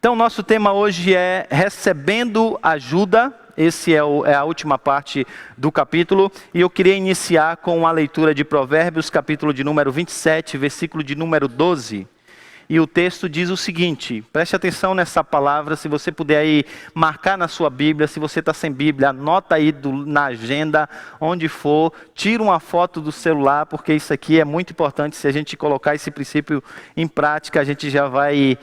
Então, nosso tema hoje é recebendo ajuda. Esse é a última parte do capítulo. E eu queria iniciar com a leitura de Provérbios, capítulo de número 27, versículo de número 12. E o texto diz o seguinte, preste atenção nessa palavra, se você puder aí marcar na sua Bíblia, se você está sem Bíblia, anota aí na agenda, onde for, tira uma foto do celular, porque isso aqui é muito importante. Se a gente colocar esse princípio em prática, a gente já vai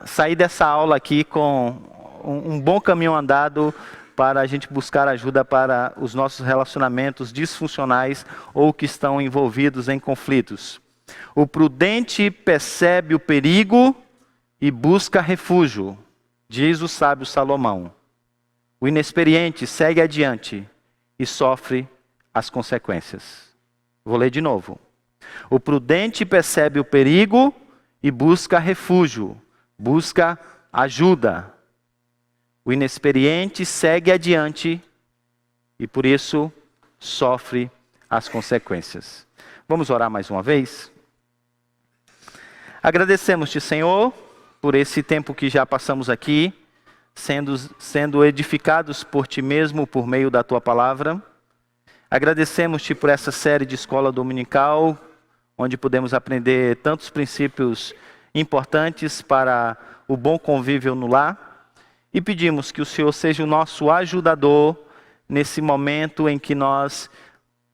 sair dessa aula aqui com um bom caminho andado para a gente buscar ajuda para os nossos relacionamentos disfuncionais ou que estão envolvidos em conflitos. O prudente percebe o perigo e busca refúgio, diz o sábio Salomão. O inexperiente segue adiante e sofre as consequências. Vou ler de novo. O prudente percebe o perigo e busca refúgio, busca ajuda. O inexperiente segue adiante e por isso sofre as consequências. Vamos orar mais uma vez? Agradecemos-te, Senhor, por esse tempo que já passamos aqui, sendo edificados por Ti mesmo, por meio da Tua palavra. Agradecemos-te por essa série de escola dominical, onde podemos aprender tantos princípios importantes para o bom convívio no lar. E pedimos que o Senhor seja o nosso ajudador nesse momento em que nós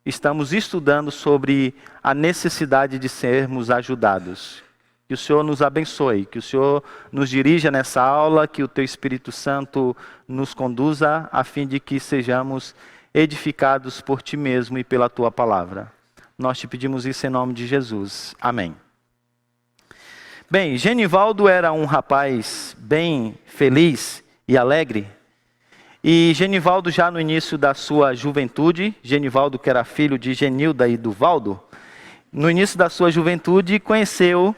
estamos estudando sobre a necessidade de sermos ajudados. Que o Senhor nos abençoe, que o Senhor nos dirija nessa aula, que o Teu Espírito Santo nos conduza, a fim de que sejamos edificados por Ti mesmo e pela Tua palavra. Nós Te pedimos isso em nome de Jesus. Amém. Bem, Genivaldo era um rapaz bem feliz e alegre. E Genivaldo, já no início da sua juventude, Genivaldo, que era filho de Genilda e do Valdo, no início da sua juventude conheceu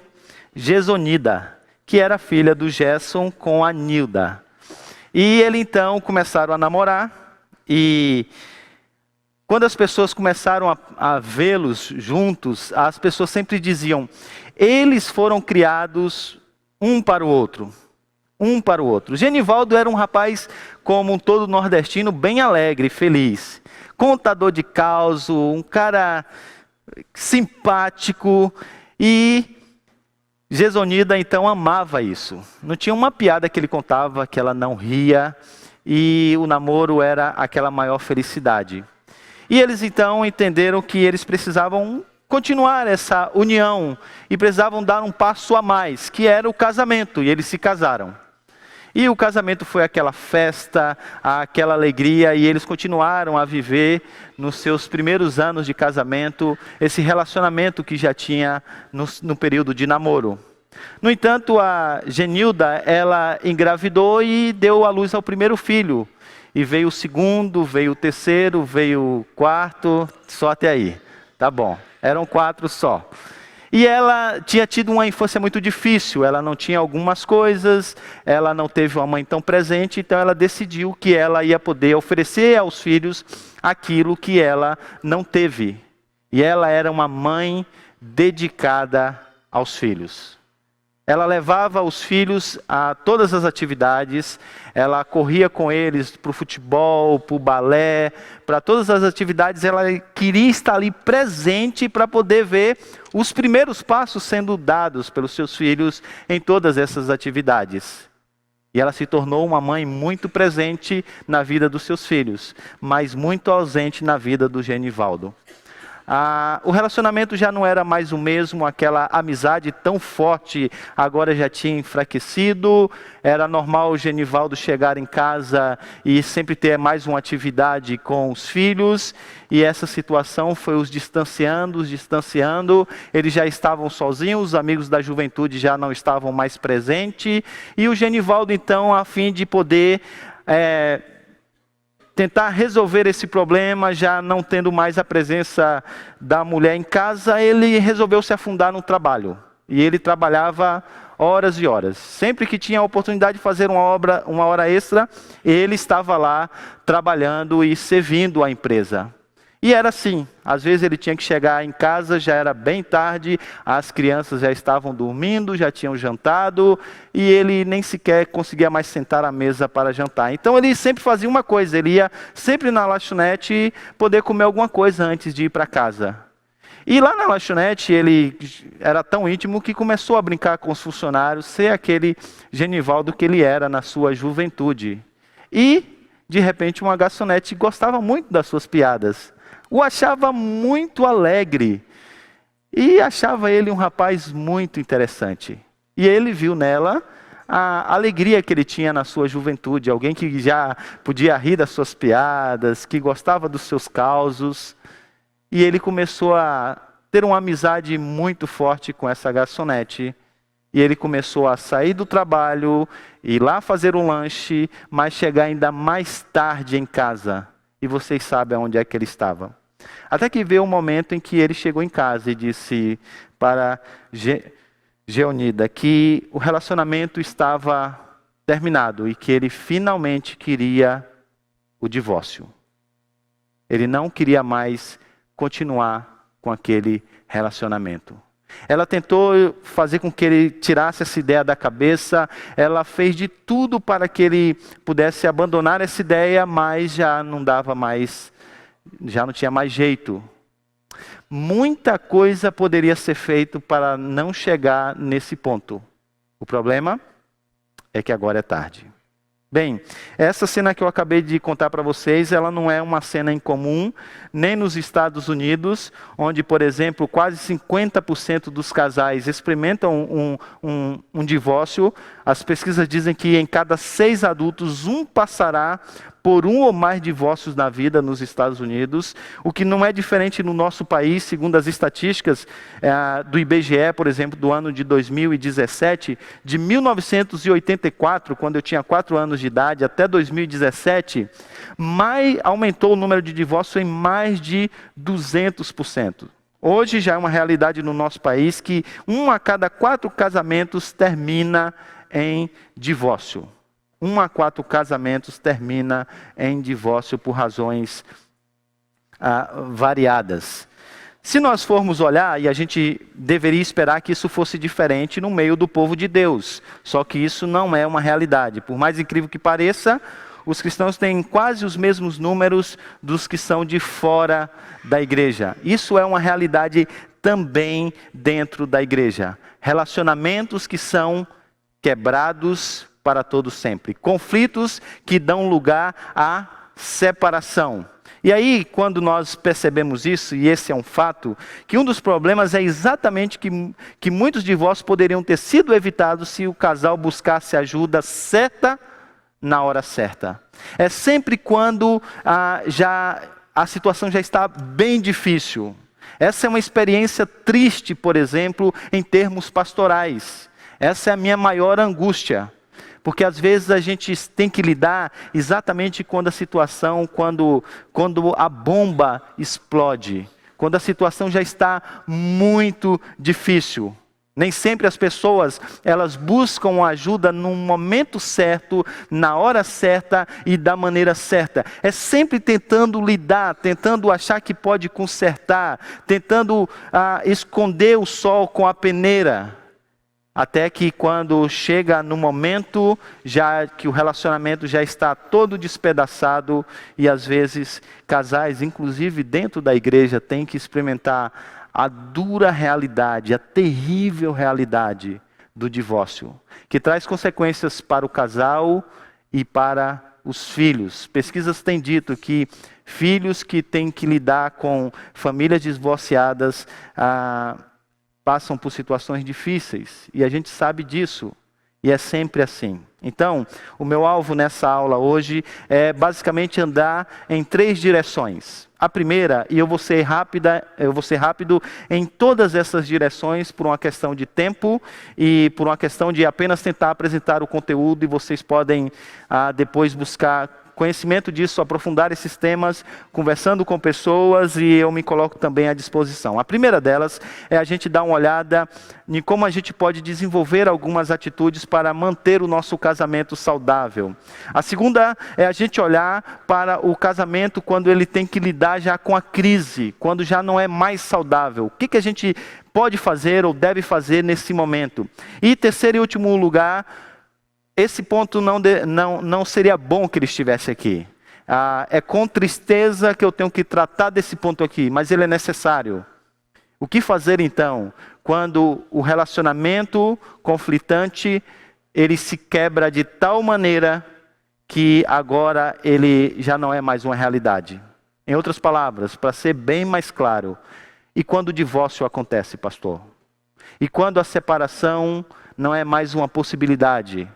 Gesonida, que era filha do Gerson com a Nilda. E eles então começaram a namorar, e quando as pessoas começaram a vê-los juntos, as pessoas sempre diziam, eles foram criados um para o outro. Um para o outro. Genivaldo era um rapaz, como todo nordestino, bem alegre, feliz. Contador de causo, um cara simpático, e Gesonida então amava isso. Não tinha uma piada que ele contava que ela não ria, e o namoro era aquela maior felicidade. E eles então entenderam que eles precisavam continuar essa união e precisavam dar um passo a mais, que era o casamento, e eles se casaram. E o casamento foi aquela festa, aquela alegria, e eles continuaram a viver nos seus primeiros anos de casamento, esse relacionamento que já tinha no período de namoro. No entanto, a Genilda, ela engravidou e deu à luz ao primeiro filho. E veio o segundo, veio o terceiro, veio o quarto, só até aí. Tá bom, eram 4 só. E ela tinha tido uma infância muito difícil, ela não tinha algumas coisas, ela não teve uma mãe tão presente, então ela decidiu que ela ia poder oferecer aos filhos aquilo que ela não teve. E ela era uma mãe dedicada aos filhos. Ela levava os filhos a todas as atividades, ela corria com eles para o futebol, para o balé, para todas as atividades. Ela queria estar ali presente para poder ver os primeiros passos sendo dados pelos seus filhos em todas essas atividades. E ela se tornou uma mãe muito presente na vida dos seus filhos, mas muito ausente na vida do Genivaldo. O relacionamento já não era mais o mesmo, aquela amizade tão forte agora já tinha enfraquecido. Era normal o Genivaldo chegar em casa e sempre ter mais uma atividade com os filhos, e essa situação foi os distanciando. Eles já estavam sozinhos, os amigos da juventude já não estavam mais presentes, e o Genivaldo então, a fim de poder tentar resolver esse problema, já não tendo mais a presença da mulher em casa, ele resolveu se afundar no trabalho. E ele trabalhava horas e horas. Sempre que tinha a oportunidade de fazer uma hora extra, ele estava lá trabalhando e servindo a empresa. E era assim, às vezes ele tinha que chegar em casa, já era bem tarde, as crianças já estavam dormindo, já tinham jantado, e ele nem sequer conseguia mais sentar à mesa para jantar. Então ele sempre fazia uma coisa, ele ia sempre na lanchonete poder comer alguma coisa antes de ir para casa. E lá na lanchonete ele era tão íntimo que começou a brincar com os funcionários, ser aquele Genivaldo que ele era na sua juventude. E, de repente, uma garçonete gostava muito das suas piadas. O achava muito alegre e achava ele um rapaz muito interessante. E ele viu nela a alegria que ele tinha na sua juventude, alguém que já podia rir das suas piadas, que gostava dos seus causos. E ele começou a ter uma amizade muito forte com essa garçonete. E ele começou a sair do trabalho, ir lá fazer um lanche, mas chegar ainda mais tarde em casa. E vocês sabem onde é que ele estava. Até que veio um momento em que ele chegou em casa e disse para Geonida que o relacionamento estava terminado e que ele finalmente queria o divórcio. Ele não queria mais continuar com aquele relacionamento. Ela tentou fazer com que ele tirasse essa ideia da cabeça, ela fez de tudo para que ele pudesse abandonar essa ideia, mas já não dava mais, já não tinha mais jeito. Muita coisa poderia ser feita para não chegar nesse ponto. O problema é que agora é tarde. Bem, essa cena que eu acabei de contar para vocês, ela não é uma cena incomum, nem nos Estados Unidos, onde, por exemplo, quase 50% dos casais experimentam um divórcio. As pesquisas dizem que em cada 6 adultos, um passará por um ou mais divórcios na vida nos Estados Unidos, o que não é diferente no nosso país, segundo as estatísticas do IBGE, por exemplo, do ano de 2017, de 1984, quando eu tinha 4 anos de idade, até 2017, aumentou o número de divórcios em mais de 200%. Hoje já é uma realidade no nosso país que 1 a cada 4 casamentos termina em divórcio. 1 a 4 casamentos termina em divórcio por razões variadas. Se nós formos olhar, e a gente deveria esperar que isso fosse diferente no meio do povo de Deus, só que isso não é uma realidade. Por mais incrível que pareça, os cristãos têm quase os mesmos números dos que são de fora da igreja. Isso é uma realidade também dentro da igreja. Relacionamentos que são quebrados para todo sempre. Conflitos que dão lugar à separação. E aí, quando nós percebemos isso, e esse é um fato, que um dos problemas é exatamente que muitos divórcios poderiam ter sido evitados se o casal buscasse ajuda certa na hora certa. É sempre quando a situação já está bem difícil. Essa é uma experiência triste, por exemplo, em termos pastorais. Essa é a minha maior angústia. Porque às vezes a gente tem que lidar exatamente quando a situação, quando a bomba explode. Quando a situação já está muito difícil. Nem sempre as pessoas, elas buscam ajuda no momento certo, na hora certa e da maneira certa. É sempre tentando lidar, tentando achar que pode consertar, tentando esconder o sol com a peneira. Até que quando chega no momento já que o relacionamento já está todo despedaçado e às vezes casais, inclusive dentro da igreja, têm que experimentar a dura realidade, a terrível realidade do divórcio, que traz consequências para o casal e para os filhos. Pesquisas têm dito que filhos que têm que lidar com famílias divorciadas passam por situações difíceis, e a gente sabe disso, e é sempre assim. Então, o meu alvo nessa aula hoje é basicamente andar em 3 direções. A primeira, e eu vou ser rápido em todas essas direções por uma questão de tempo e por uma questão de apenas tentar apresentar o conteúdo, e vocês podem depois buscar conhecimento disso, aprofundar esses temas, conversando com pessoas, e eu me coloco também à disposição. A primeira delas é a gente dar uma olhada em como a gente pode desenvolver algumas atitudes para manter o nosso casamento saudável. A segunda é a gente olhar para o casamento quando ele tem que lidar já com a crise, quando já não é mais saudável. O que a gente pode fazer ou deve fazer nesse momento? E terceiro e último lugar, esse ponto não seria bom que ele estivesse aqui. É com tristeza que eu tenho que tratar desse ponto aqui, mas ele é necessário. O que fazer então, quando o relacionamento conflitante, ele se quebra de tal maneira que agora ele já não é mais uma realidade? Em outras palavras, para ser bem mais claro, e quando o divórcio acontece, pastor? E quando a separação não é mais uma possibilidade?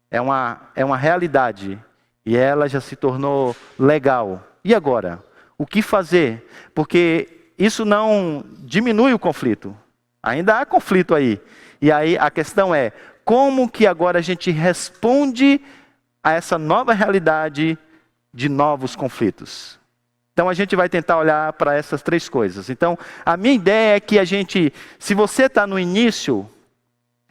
É uma realidade, e ela já se tornou legal. E agora? O que fazer? Porque isso não diminui o conflito. Ainda há conflito aí. E aí a questão é, como que agora a gente responde a essa nova realidade de novos conflitos? Então a gente vai tentar olhar para essas três coisas. Então a minha ideia é que a gente, se você está no início,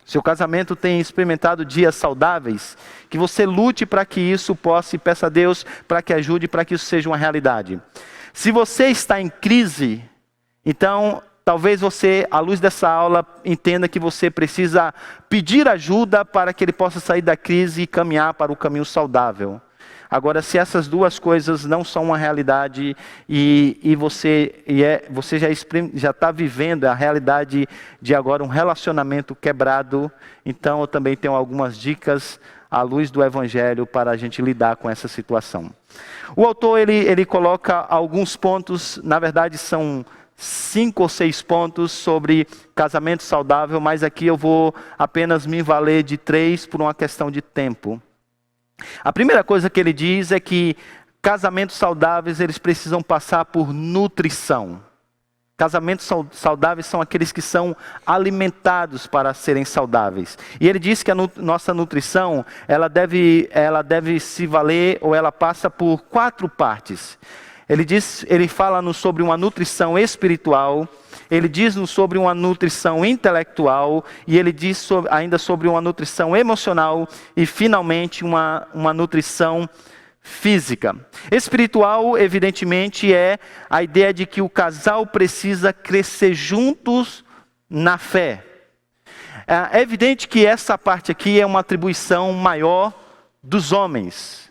seu casamento tem experimentado dias saudáveis, que você lute para que isso possa, e peça a Deus para que ajude, para que isso seja uma realidade. Se você está em crise, então talvez você, à luz dessa aula, entenda que você precisa pedir ajuda para que ele possa sair da crise e caminhar para o caminho saudável. Agora, se essas duas coisas não são uma realidade e você já está vivendo a realidade de agora um relacionamento quebrado, então eu também tenho algumas dicas à luz do Evangelho para a gente lidar com essa situação. O autor ele coloca alguns pontos, na verdade são 5 ou 6 pontos sobre casamento saudável, mas aqui eu vou apenas me valer de 3 por uma questão de tempo. A primeira coisa que ele diz é que casamentos saudáveis, eles precisam passar por nutrição. Casamentos saudáveis são aqueles que são alimentados para serem saudáveis. E ele diz que a nossa nutrição, ela deve se valer, ou ela passa por 4 partes. Ele fala-nos sobre uma nutrição espiritual, ele diz-nos sobre uma nutrição intelectual, e ele diz ainda sobre uma nutrição emocional, e finalmente uma nutrição física. Espiritual, evidentemente, é a ideia de que o casal precisa crescer juntos na fé. É evidente que essa parte aqui é uma atribuição maior dos homens.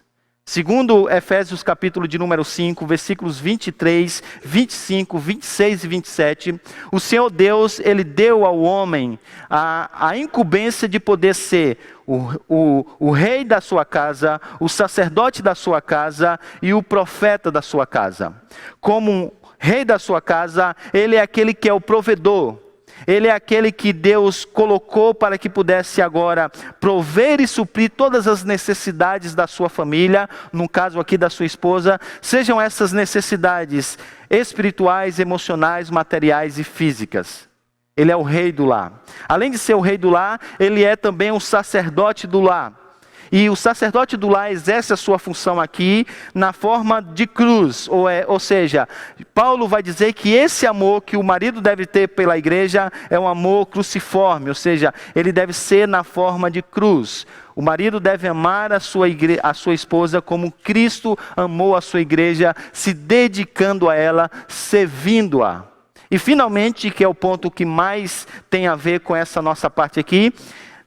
Segundo Efésios capítulo de número 5, versículos 23, 25, 26 e 27, o Senhor Deus, ele deu ao homem a incumbência de poder ser o rei da sua casa, o sacerdote da sua casa e o profeta da sua casa. Como rei da sua casa, ele é aquele que é o provedor. Ele é aquele que Deus colocou para que pudesse agora prover e suprir todas as necessidades da sua família, no caso aqui da sua esposa, sejam essas necessidades espirituais, emocionais, materiais e físicas. Ele é o rei do lar. Além de ser o rei do lar, ele é também o sacerdote do lar. E o sacerdote do lar exerce a sua função aqui na forma de cruz, ou seja, Paulo vai dizer que esse amor que o marido deve ter pela igreja é um amor cruciforme, ou seja, ele deve ser na forma de cruz. O marido deve amar a sua esposa como Cristo amou a sua igreja, se dedicando a ela, servindo-a. E finalmente, que é o ponto que mais tem a ver com essa nossa parte aqui,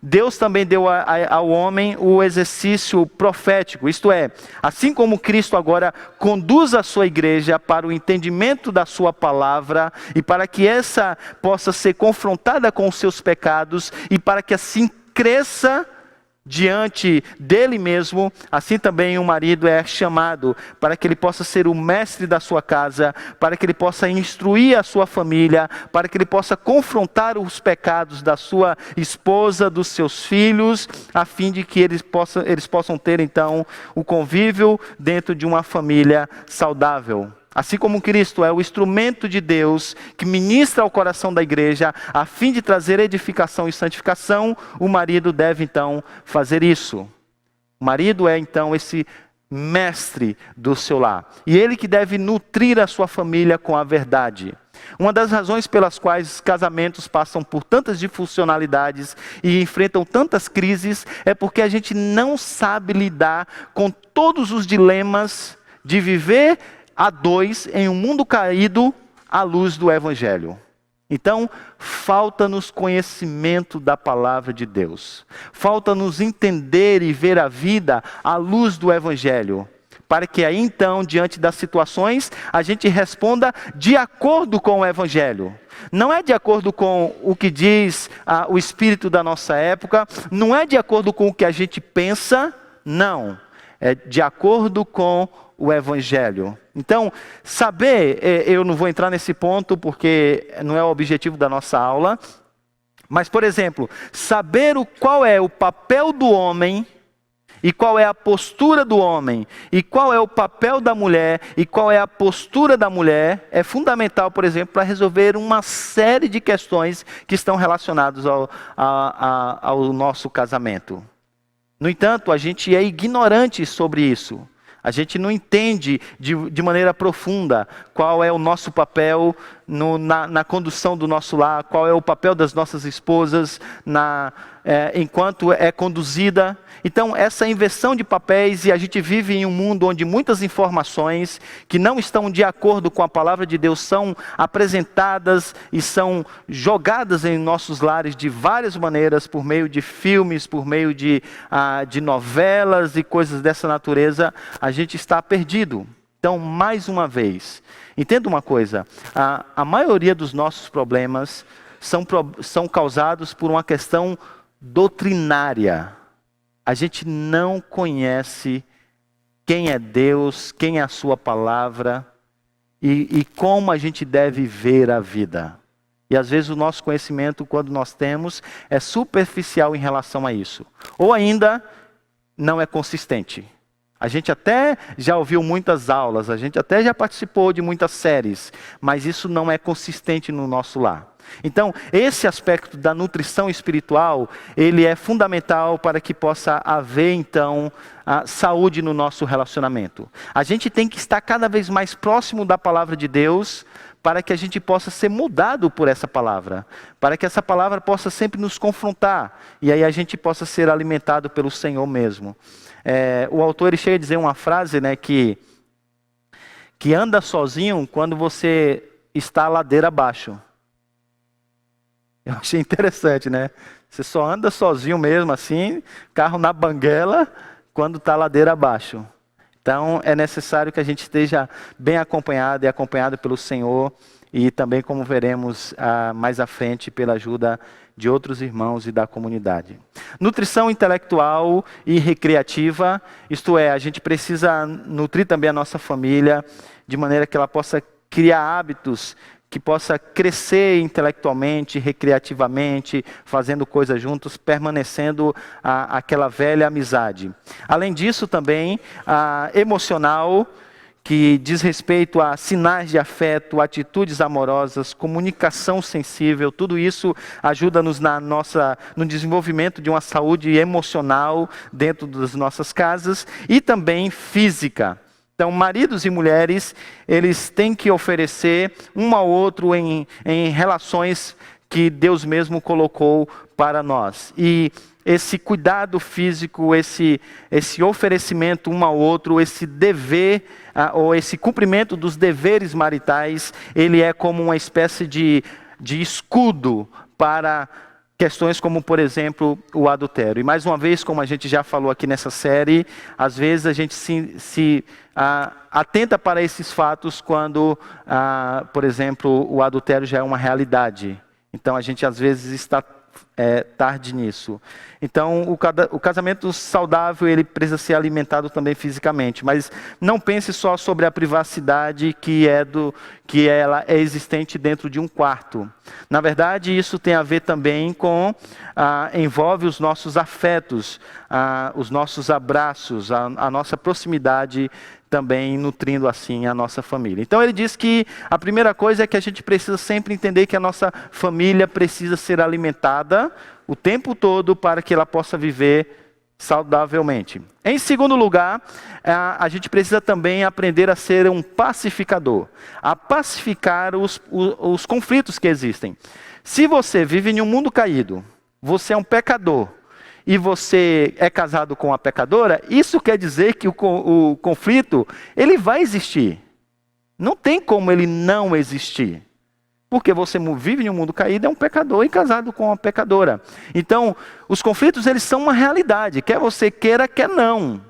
Deus também deu ao homem o exercício profético, isto é, assim como Cristo agora conduz a sua igreja para o entendimento da sua palavra e para que essa possa ser confrontada com os seus pecados e para que assim cresça diante dele mesmo, assim também o marido é chamado para que ele possa ser o mestre da sua casa, para que ele possa instruir a sua família, para que ele possa confrontar os pecados da sua esposa, dos seus filhos, a fim de que eles possam ter então o convívio dentro de uma família saudável. Assim como Cristo é o instrumento de Deus que ministra ao coração da igreja a fim de trazer edificação e santificação, o marido deve então fazer isso. O marido é então esse mestre do seu lar. E ele que deve nutrir a sua família com a verdade. Uma das razões pelas quais os casamentos passam por tantas disfuncionalidades e enfrentam tantas crises é porque a gente não sabe lidar com todos os dilemas de viver a dois em um mundo caído à luz do Evangelho. Então, falta-nos conhecimento da palavra de Deus. Falta-nos entender e ver a vida à luz do Evangelho. Para que aí então, diante das situações, a gente responda de acordo com o Evangelho. Não é de acordo com o que diz o espírito da nossa época, não é de acordo com o que a gente pensa, não. É de acordo com o Evangelho. Então, saber, eu não vou entrar nesse ponto porque não é o objetivo da nossa aula, mas, por exemplo, saber qual é o papel do homem, e qual é a postura do homem, e qual é o papel da mulher, e qual é a postura da mulher, é fundamental, por exemplo, para resolver uma série de questões que estão relacionadas ao nosso casamento. No entanto, a gente é ignorante sobre isso. A gente não entende de maneira profunda qual é o nosso papel na condução do nosso lar, qual é o papel das nossas esposas enquanto é conduzida. Então, essa inversão de papéis, e a gente vive em um mundo onde muitas informações que não estão de acordo com a palavra de Deus são apresentadas e são jogadas em nossos lares de várias maneiras, por meio de filmes, por meio de novelas e coisas dessa natureza, a gente está perdido. Então, mais uma vez, entenda uma coisa, a maioria dos nossos problemas são causados por uma questão doutrinária. A gente não conhece quem é Deus, quem é a sua palavra e como a gente deve ver a vida. E às vezes o nosso conhecimento, quando nós temos, é superficial em relação a isso. Ou ainda, não é consistente. A gente até já ouviu muitas aulas, a gente até já participou de muitas séries, mas isso não é consistente no nosso lar. Então, esse aspecto da nutrição espiritual, ele é fundamental para que possa haver, então, a saúde no nosso relacionamento. A gente tem que estar cada vez mais próximo da palavra de Deus, para que a gente possa ser mudado por essa palavra, para que essa palavra possa sempre nos confrontar, e aí a gente possa ser alimentado pelo Senhor mesmo. O autor ele chega a dizer uma frase, né, que anda sozinho quando você está ladeira abaixo. Eu achei interessante, né? Você só anda sozinho mesmo assim, carro na banguela, quando está ladeira abaixo. Então é necessário que a gente esteja bem acompanhado e acompanhado pelo Senhor, e também, como veremos mais à frente, pela ajuda de outros irmãos e da comunidade. Nutrição intelectual e recreativa, isto é, a gente precisa nutrir também a nossa família, de maneira que ela possa criar hábitos, que possa crescer intelectualmente, recreativamente, fazendo coisas juntos, permanecendo aquela velha amizade. Além disso também, emocional, que diz respeito a sinais de afeto, atitudes amorosas, comunicação sensível, tudo isso ajuda-nos no desenvolvimento de uma saúde emocional dentro das nossas casas, e também física. Então, maridos e mulheres, eles têm que oferecer um ao outro em relações que Deus mesmo colocou para nós. E esse cuidado físico, esse oferecimento um ao outro, esse dever, ou esse cumprimento dos deveres maritais, ele é como uma espécie de escudo para questões como, por exemplo, o adultério. E mais uma vez, como a gente já falou aqui nessa série, às vezes a gente se atenta para esses fatos quando, por exemplo, o adultério já é uma realidade. Então a gente às vezes está tarde nisso. Então o casamento saudável, ele precisa ser alimentado também fisicamente, mas não pense só sobre a privacidade que ela é existente dentro de um quarto. Na verdade, isso tem a ver também com envolve os nossos afetos, os nossos abraços, a nossa proximidade, também nutrindo assim a nossa família. Então ele diz que a primeira coisa é que a gente precisa sempre entender que a nossa família precisa ser alimentada o tempo todo para que ela possa viver saudavelmente. Em segundo lugar, a gente precisa também aprender a ser um pacificador, a pacificar os conflitos que existem. Se você vive em um mundo caído, você é um pecador, e você é casado com uma pecadora, isso quer dizer que o conflito, ele vai existir. Não tem como ele não existir. Porque você vive em um mundo caído, é um pecador e casado com uma pecadora. Então, os conflitos, eles são uma realidade, quer você queira, quer não.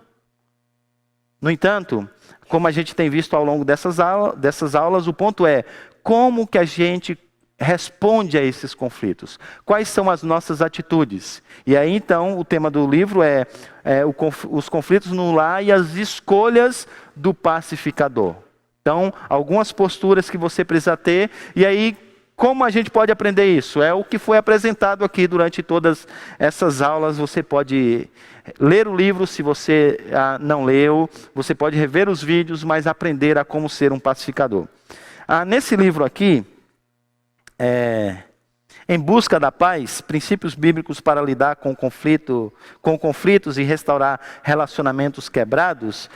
No entanto, como a gente tem visto ao longo dessas aulas, o ponto é, como que a gente responde a esses conflitos? Quais são as nossas atitudes? E aí, então, o tema do livro é os conflitos no lar e as escolhas do pacificador. Então, algumas posturas que você precisa ter, e aí, como a gente pode aprender isso? É o que foi apresentado aqui durante todas essas aulas. Você pode ler o livro, se você não leu, você pode rever os vídeos, mas aprender a como ser um pacificador. Nesse livro aqui, Em Busca da Paz, Princípios Bíblicos para Lidar com Conflitos e Restaurar Relacionamentos Quebrados,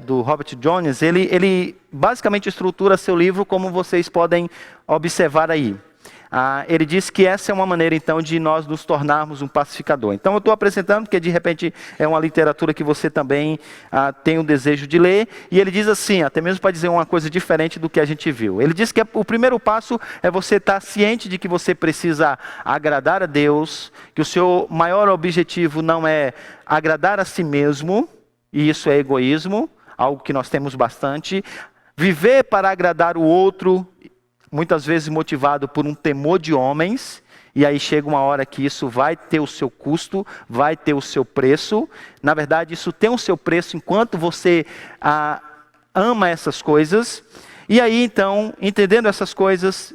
do Robert Jones, ele basicamente estrutura seu livro como vocês podem observar aí. Ele diz que essa é uma maneira, então, de nós nos tornarmos um pacificador. Então, eu estou apresentando, porque de repente é uma literatura que você também tem o desejo de ler. E ele diz assim, até mesmo para dizer uma coisa diferente do que a gente viu. Ele diz que o primeiro passo é você estar ciente de que você precisa agradar a Deus, que o seu maior objetivo não é agradar a si mesmo, e isso é egoísmo, algo que nós temos bastante. Viver para agradar o outro, muitas vezes motivado por um temor de homens, e aí chega uma hora que isso vai ter o seu custo, vai ter o seu preço. Na verdade, isso tem o seu preço enquanto você ama essas coisas. E aí, então, entendendo essas coisas,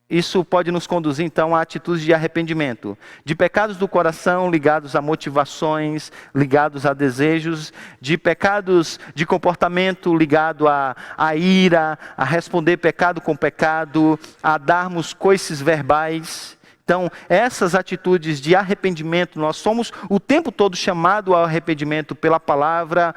isso pode nos conduzir, então, a atitudes de arrependimento. De pecados do coração ligados a motivações, ligados a desejos. De pecados de comportamento ligado à ira, a responder pecado com pecado, a darmos coices verbais. Então, essas atitudes de arrependimento, nós somos o tempo todo chamados ao arrependimento pela palavra,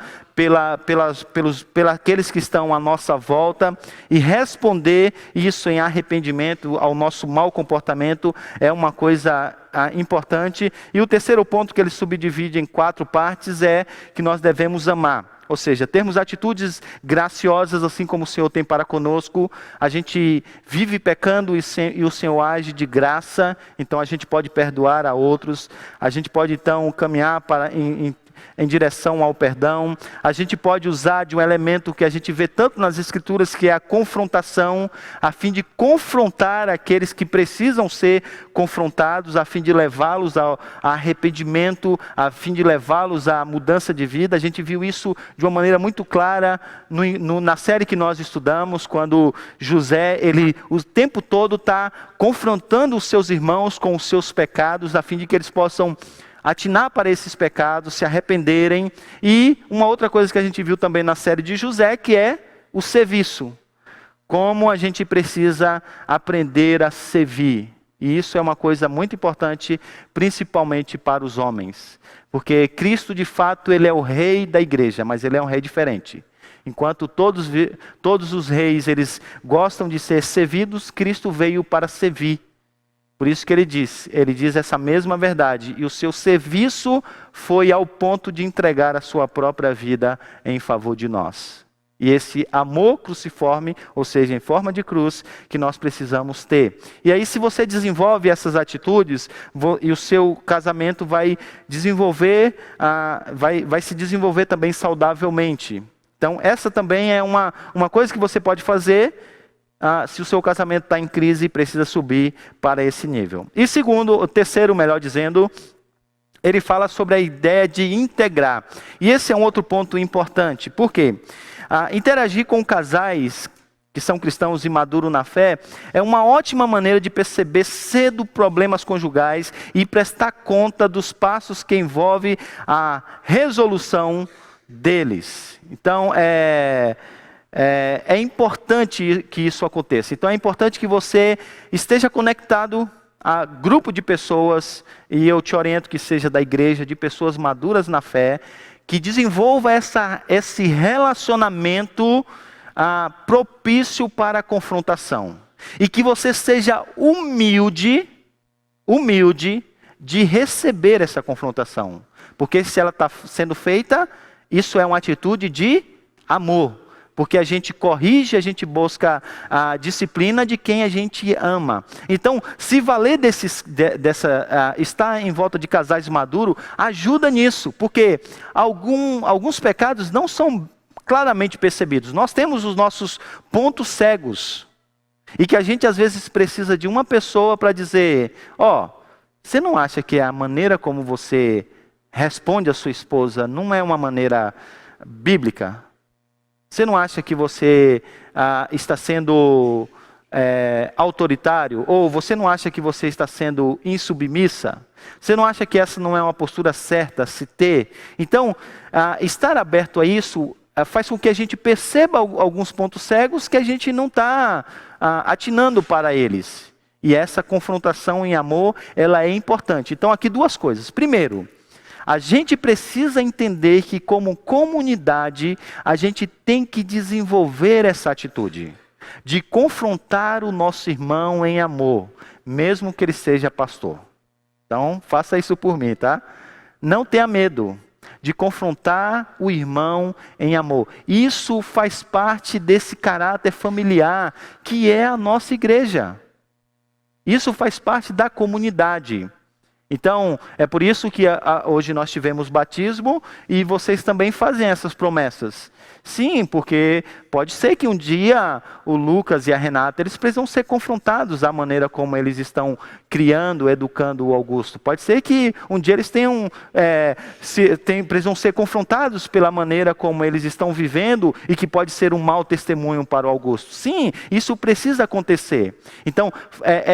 pelos aqueles que estão à nossa volta, e responder isso em arrependimento ao nosso mau comportamento é uma coisa importante. E o terceiro ponto que ele subdivide em 4 partes é que nós devemos amar. Ou seja, termos atitudes graciosas, assim como o Senhor tem para conosco. A gente vive pecando e o Senhor age de graça, então a gente pode perdoar a outros. A gente pode então caminhar em direção ao perdão. A gente pode usar de um elemento que a gente vê tanto nas Escrituras, que é a confrontação, a fim de confrontar aqueles que precisam ser confrontados, a fim de levá-los ao arrependimento, a fim de levá-los à mudança de vida. A gente viu isso de uma maneira muito clara na série que nós estudamos, quando José, ele o tempo todo está confrontando os seus irmãos com os seus pecados, a fim de que eles possam atinar para esses pecados, se arrependerem. E uma outra coisa que a gente viu também na série de José, que é o serviço. Como a gente precisa aprender a servir. E isso é uma coisa muito importante, principalmente para os homens. Porque Cristo, de fato, ele é o rei da igreja, mas ele é um rei diferente. Enquanto todos os reis, eles gostam de ser servidos, Cristo veio para servir. Por isso que ele diz essa mesma verdade. E o seu serviço foi ao ponto de entregar a sua própria vida em favor de nós. E esse amor cruciforme, ou seja, em forma de cruz, que nós precisamos ter. E aí, se você desenvolve essas atitudes, e o seu casamento vai se desenvolver também saudavelmente. Então, essa também é uma coisa que você pode fazer, se o seu casamento está em crise e precisa subir para esse nível. E terceiro, melhor dizendo, ele fala sobre a ideia de integrar. E esse é um outro ponto importante. Por quê? Interagir com casais que são cristãos e maduros na fé é uma ótima maneira de perceber cedo problemas conjugais e prestar conta dos passos que envolvem a resolução deles. Então, é importante que isso aconteça. Então é importante que você esteja conectado a grupo de pessoas, e eu te oriento que seja da igreja, de pessoas maduras na fé, que desenvolva esse relacionamento propício para a confrontação. E que você seja humilde de receber essa confrontação. Porque se ela está sendo feita, isso é uma atitude de amor. Porque a gente corrige, a gente busca a disciplina de quem a gente ama. Então, se valer estar em volta de casais maduros, ajuda nisso. Porque alguns pecados não são claramente percebidos. Nós temos os nossos pontos cegos. E que a gente às vezes precisa de uma pessoa para dizer, você não acha que a maneira como você responde a sua esposa não é uma maneira bíblica? Você não acha que você está sendo autoritário? Ou você não acha que você está sendo insubmissa? Você não acha que essa não é uma postura certa a se ter? Então, estar aberto a isso faz com que a gente perceba alguns pontos cegos que a gente não está atinando para eles. E essa confrontação em amor, ela é importante. Então, aqui duas coisas. Primeiro, a gente precisa entender que como comunidade, a gente tem que desenvolver essa atitude de confrontar o nosso irmão em amor, mesmo que ele seja pastor. Então, faça isso por mim, tá? Não tenha medo de confrontar o irmão em amor. Isso faz parte desse caráter familiar que é a nossa igreja. Isso faz parte da comunidade. Então, é por isso que hoje nós tivemos batismo e vocês também fazem essas promessas. Sim, porque pode ser que um dia o Lucas e a Renata, eles precisam ser confrontados da maneira como eles estão criando, educando o Augusto. Pode ser que um dia eles precisam ser confrontados pela maneira como eles estão vivendo e que pode ser um mau testemunho para o Augusto. Sim, isso precisa acontecer. Então,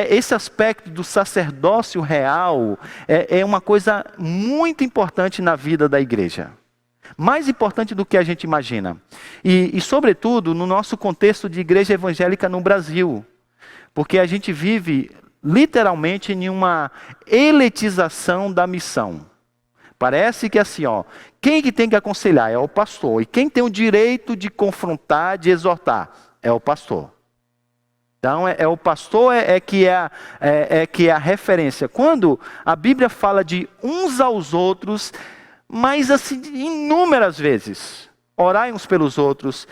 esse aspecto do sacerdócio real é uma coisa muito importante na vida da igreja. Mais importante do que a gente imagina. E, sobretudo, no nosso contexto de igreja evangélica no Brasil. Porque a gente vive, literalmente, em uma elitização da missão. Parece que assim, quem que tem que aconselhar é o pastor. E quem tem o direito de confrontar, de exortar, é o pastor. Então, o pastor que é a referência. Quando a Bíblia fala de uns aos outros, mas assim, inúmeras vezes, orai uns pelos outros,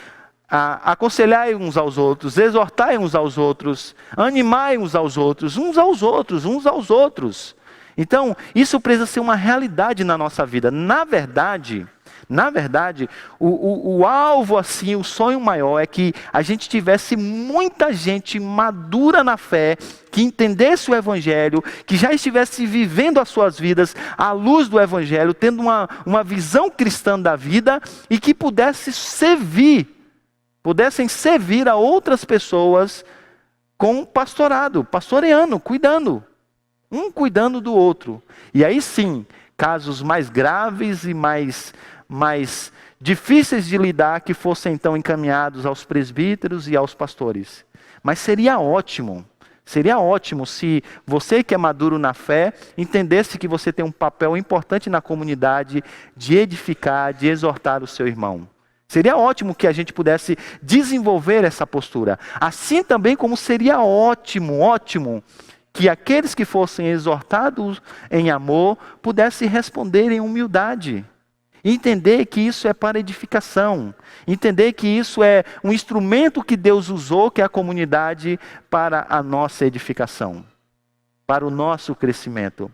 aconselhai uns aos outros, exortai uns aos outros, animai uns aos outros, uns aos outros, uns aos outros. Então, isso precisa ser uma realidade na nossa vida. Na verdade, o alvo, assim, o sonho maior é que a gente tivesse muita gente madura na fé, que entendesse o Evangelho, que já estivesse vivendo as suas vidas à luz do Evangelho, tendo uma visão cristã da vida e que pudessem servir a outras pessoas com pastorado, pastoreando, cuidando. Um cuidando do outro. E aí sim, casos mais graves e mais difíceis de lidar que fossem então encaminhados aos presbíteros e aos pastores. Mas seria ótimo se você que é maduro na fé, entendesse que você tem um papel importante na comunidade de edificar, de exortar o seu irmão. Seria ótimo que a gente pudesse desenvolver essa postura. Assim também como seria ótimo que aqueles que fossem exortados em amor pudessem responder em humildade. Entender que isso é para edificação. Entender que isso é um instrumento que Deus usou, que é a comunidade, para a nossa edificação. Para o nosso crescimento.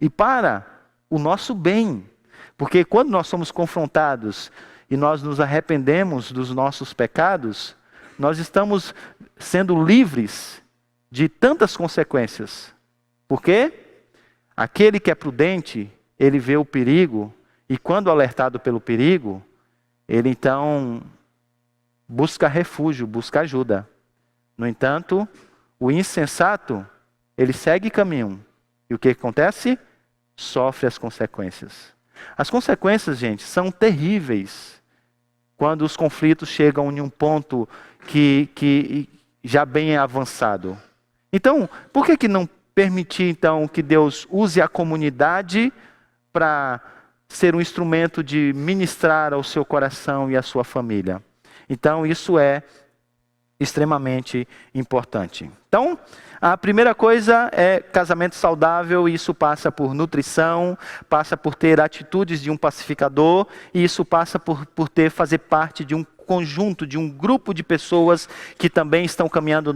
E para o nosso bem. Porque quando nós somos confrontados e nós nos arrependemos dos nossos pecados, nós estamos sendo livres de tantas consequências. Porque aquele que é prudente, ele vê o perigo, e quando alertado pelo perigo, ele então busca refúgio, busca ajuda. No entanto, o insensato, ele segue caminho. E o que acontece? Sofre as consequências. As consequências, gente, são terríveis. Quando os conflitos chegam em um ponto que já bem é avançado. Então, por que não permitir então que Deus use a comunidade para ser um instrumento de ministrar ao seu coração e à sua família. Então isso é extremamente importante. Então, a primeira coisa é casamento saudável, e isso passa por nutrição, passa por ter atitudes de um pacificador, e isso passa por fazer parte de um conjunto, de um grupo de pessoas que também estão caminhando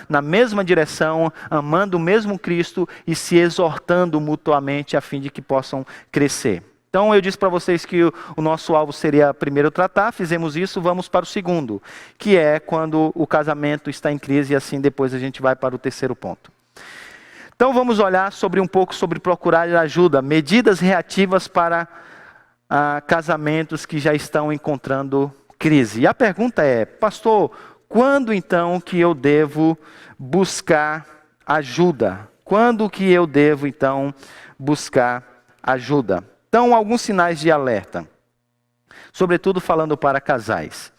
na mesma direção, amando o mesmo Cristo e se exortando mutuamente a fim de que possam crescer. Então eu disse para vocês que o nosso alvo seria primeiro tratar, fizemos isso, vamos para o segundo, que é quando o casamento está em crise, e assim depois a gente vai para o terceiro ponto. Então vamos olhar um pouco sobre procurar ajuda, medidas reativas para casamentos que já estão encontrando crise. E a pergunta é, pastor, quando então que eu devo buscar ajuda? Quando que eu devo então buscar ajuda? Então, alguns sinais de alerta, sobretudo falando para casais.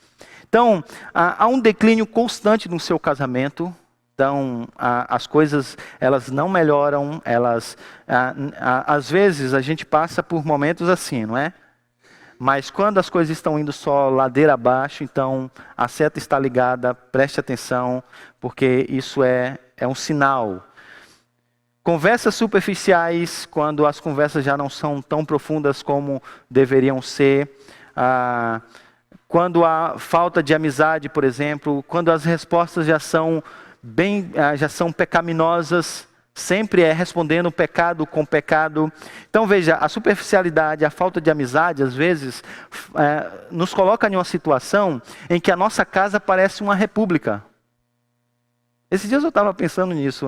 Então, há um declínio constante no seu casamento. Então, as coisas, elas não melhoram, às vezes a gente passa por momentos assim, não é? Mas quando as coisas estão indo só ladeira abaixo, então a seta está ligada, preste atenção, porque isso é um sinal. Conversas superficiais, quando as conversas já não são tão profundas como deveriam ser. Quando há falta de amizade, por exemplo. Quando as respostas já são pecaminosas. Sempre é respondendo pecado com pecado. Então veja, a superficialidade, a falta de amizade, às vezes, nos coloca em uma situação em que a nossa casa parece uma república. Esses dias eu estava pensando nisso,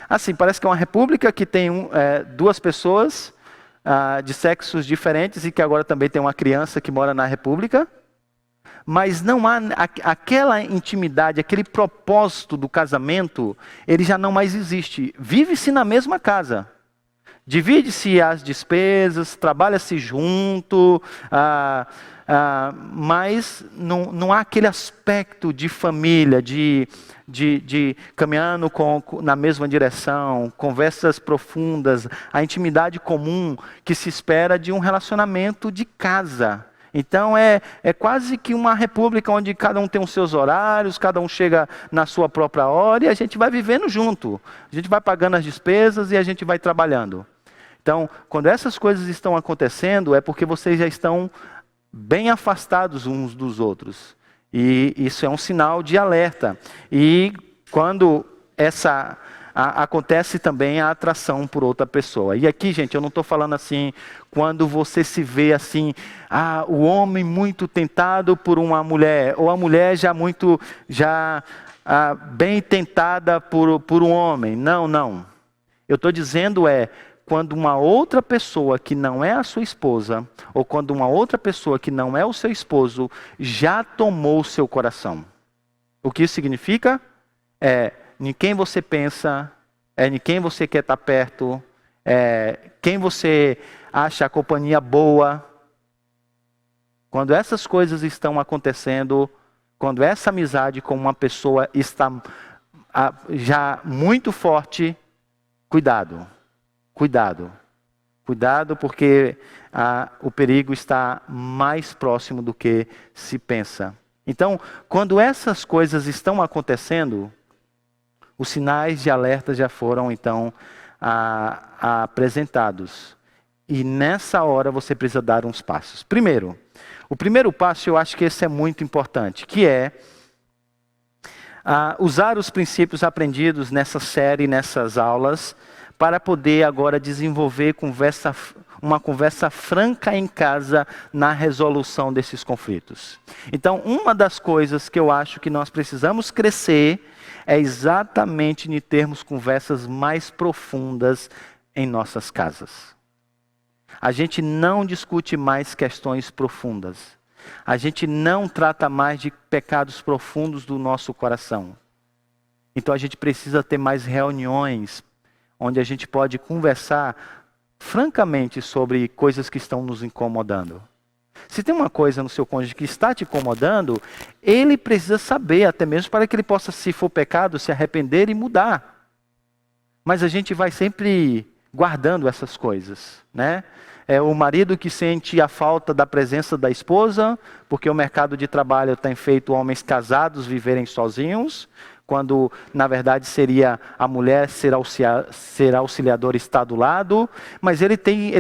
Assim, parece que é uma república que tem duas pessoas de sexos diferentes e que agora também tem uma criança que mora na república. Mas não há aquela intimidade, aquele propósito do casamento, ele já não mais existe. Vive-se na mesma casa. Divide-se as despesas, trabalha-se junto, mas não há aquele aspecto de família, de caminhando na mesma direção, conversas profundas, a intimidade comum que se espera de um relacionamento de casa. Então é quase que uma república onde cada um tem os seus horários, cada um chega na sua própria hora e a gente vai vivendo junto. A gente vai pagando as despesas e a gente vai trabalhando. Então, quando essas coisas estão acontecendo, é porque vocês já estão bem afastados uns dos outros. E isso é um sinal de alerta. E quando acontece também a atração por outra pessoa. E aqui, gente, eu não estou falando assim, quando você se vê assim, o homem muito tentado por uma mulher, ou a mulher já bem tentada por um homem. Não. Eu estou dizendo quando uma outra pessoa que não é a sua esposa, ou quando uma outra pessoa que não é o seu esposo, já tomou o seu coração. O que isso significa? Em quem você pensa, em quem você quer estar perto, quem você acha a companhia boa. Quando essas coisas estão acontecendo, quando essa amizade com uma pessoa está já muito forte, cuidado. Cuidado porque o perigo está mais próximo do que se pensa. Então, quando essas coisas estão acontecendo, os sinais de alerta já foram, então, apresentados. E nessa hora você precisa dar uns passos. Primeiro, o primeiro passo, eu acho que esse é muito importante, que é usar os princípios aprendidos nessa série, nessas aulas, para poder agora desenvolver uma conversa franca em casa na resolução desses conflitos. Então, uma das coisas que eu acho que nós precisamos crescer é exatamente em termos conversas mais profundas em nossas casas. A gente não discute mais questões profundas. A gente não trata mais de pecados profundos do nosso coração. Então a gente precisa ter mais reuniões onde a gente pode conversar francamente sobre coisas que estão nos incomodando. Se tem uma coisa no seu cônjuge que está te incomodando, ele precisa saber, até mesmo para que ele possa, se for pecado, se arrepender e mudar. mas a gente vai sempre guardando essas coisas, né? É o marido que sente a falta da presença da esposa, porque o mercado de trabalho tem feito homens casados viverem sozinhos, quando na verdade seria a mulher ser auxiliadora e estar do lado, mas ele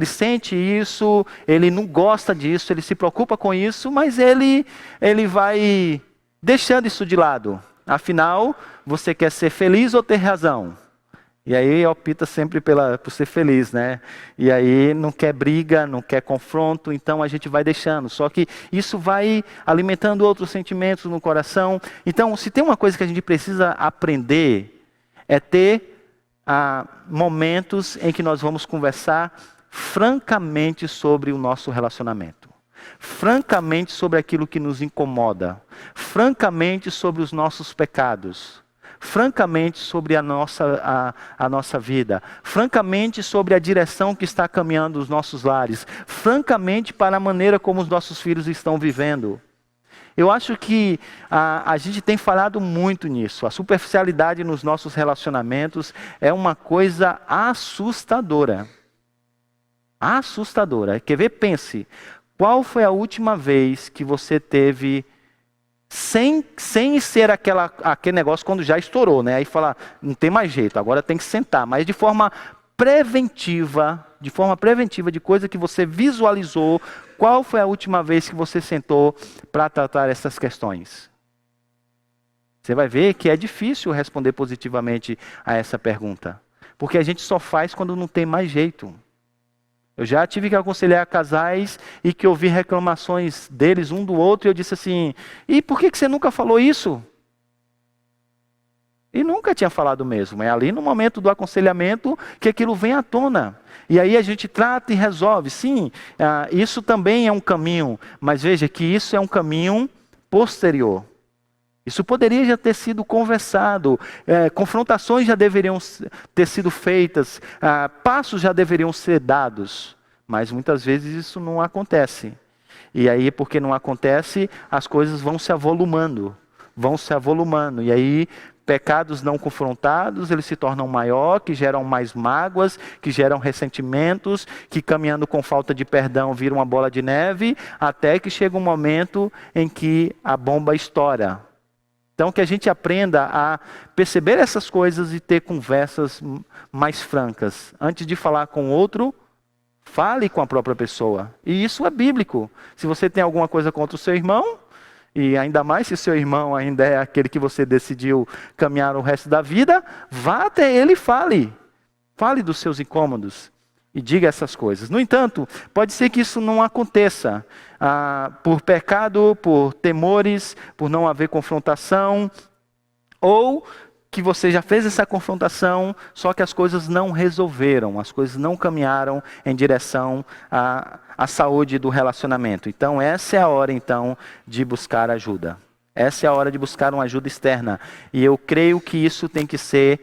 sente isso, ele não gosta disso, ele se preocupa com isso, mas ele vai deixando isso de lado. Afinal, você quer ser feliz ou ter razão? E aí opta sempre por ser feliz, né? E aí não quer briga, não quer confronto, então a gente vai deixando. Só que isso vai alimentando outros sentimentos no coração. Então, se tem uma coisa que a gente precisa aprender, é ter momentos em que nós vamos conversar francamente sobre o nosso relacionamento. Francamente sobre aquilo que nos incomoda. Francamente sobre os nossos pecados. Francamente sobre a nossa vida, francamente sobre a direção que está caminhando os nossos lares, francamente para a maneira como os nossos filhos estão vivendo. Eu acho que a gente tem falado muito nisso. A superficialidade nos nossos relacionamentos é uma coisa assustadora. Assustadora. Quer ver? Pense. Qual foi a última vez que você teve... Sem ser aquele negócio quando já estourou, né? Aí fala, não tem mais jeito, agora tem que sentar. Mas de forma preventiva, de coisa que você visualizou, qual foi a última vez que você sentou para tratar essas questões? Você vai ver que é difícil responder positivamente a essa pergunta. Porque a gente só faz quando não tem mais jeito. Eu já tive que aconselhar casais e que ouvi reclamações deles um do outro e eu disse assim, e por que você nunca falou isso? E nunca tinha falado mesmo. É ali no momento do aconselhamento que aquilo vem à tona. E aí a gente trata e resolve. Sim, isso também é um caminho, mas veja que isso é um caminho posterior. Isso poderia já ter sido conversado, confrontações já deveriam ter sido feitas, passos já deveriam ser dados, mas muitas vezes isso não acontece. E aí, porque não acontece, as coisas vão se avolumando, e aí pecados não confrontados, eles se tornam maior, que geram mais mágoas, que geram ressentimentos, que caminhando com falta de perdão vira uma bola de neve, até que chega um momento em que a bomba estoura. Então, que a gente aprenda a perceber essas coisas e ter conversas mais francas. Antes de falar com o outro, fale com a própria pessoa. E isso é bíblico. Se você tem alguma coisa contra o seu irmão, e ainda mais se o seu irmão ainda é aquele que você decidiu caminhar o resto da vida, vá até ele e fale. Fale dos seus incômodos. E diga essas coisas. No entanto, pode ser que isso não aconteça por pecado, por temores, por não haver confrontação, ou que você já fez essa confrontação, só que as coisas não resolveram, as coisas não caminharam em direção à saúde do relacionamento. Então essa é a hora então de buscar ajuda. Essa é a hora de buscar uma ajuda externa. E eu creio que isso tem que ser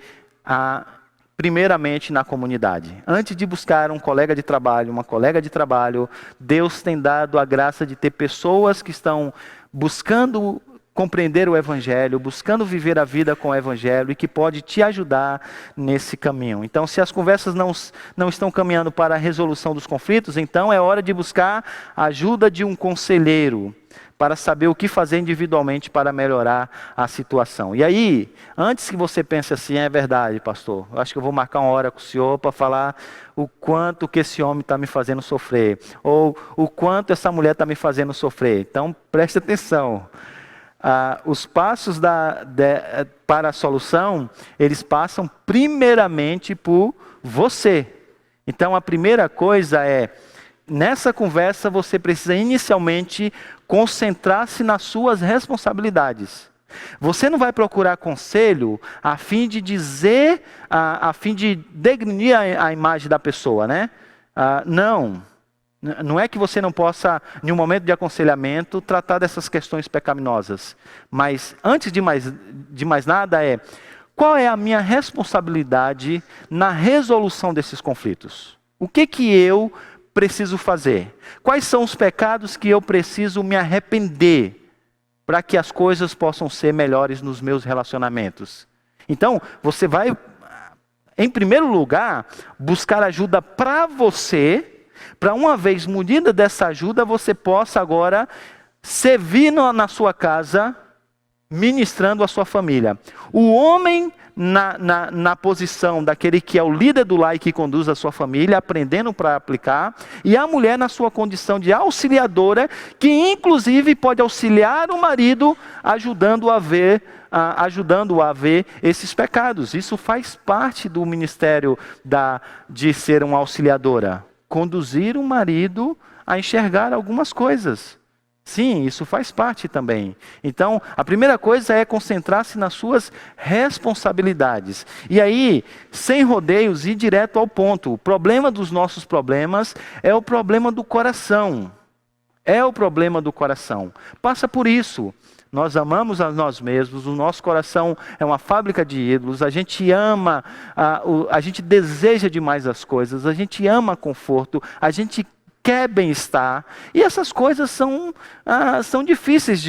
primeiramente na comunidade. Antes de buscar um colega de trabalho, uma colega de trabalho, Deus tem dado a graça de ter pessoas que estão buscando compreender o Evangelho, buscando viver a vida com o Evangelho e que pode te ajudar nesse caminho. Então, se as conversas não estão caminhando para a resolução dos conflitos, então é hora de buscar a ajuda de um conselheiro, para saber o que fazer individualmente para melhorar a situação. E aí, antes que você pense assim, é verdade, pastor, eu acho que eu vou marcar uma hora com o senhor para falar o quanto que esse homem está me fazendo sofrer, ou o quanto essa mulher está me fazendo sofrer. Então, preste atenção. Os passos para a solução, eles passam primeiramente por você. Então, a primeira coisa é, nessa conversa você precisa inicialmente concentrar-se nas suas responsabilidades. Você não vai procurar conselho a fim de dizer, a fim de degrinir a imagem da pessoa, né? Não é que você não possa, em um momento de aconselhamento, tratar dessas questões pecaminosas. Mas antes de mais nada qual é a minha responsabilidade na resolução desses conflitos? O que eu preciso fazer? Quais são os pecados que eu preciso me arrepender para que as coisas possam ser melhores nos meus relacionamentos? Então, você vai Em primeiro lugar, buscar ajuda para você, para uma vez munida dessa ajuda, você possa agora servir na sua casa, ministrando a sua família. O homem na posição daquele que é o líder do lar e que conduz a sua família, aprendendo para aplicar, e a mulher na sua condição de auxiliadora, que inclusive pode auxiliar o marido, ajudando-o a ver esses pecados. Isso faz parte do ministério de ser uma auxiliadora. Conduzir o marido a enxergar algumas coisas. Sim, isso faz parte também. Então, a primeira coisa é concentrar-se nas suas responsabilidades. E aí, sem rodeios, ir direto ao ponto. O problema dos nossos problemas é o problema do coração. É o problema do coração. Passa por isso. Nós amamos a nós mesmos, o nosso coração é uma fábrica de ídolos, a gente ama, a gente deseja demais as coisas, a gente ama conforto, a gente quer bem-estar, e essas coisas são difíceis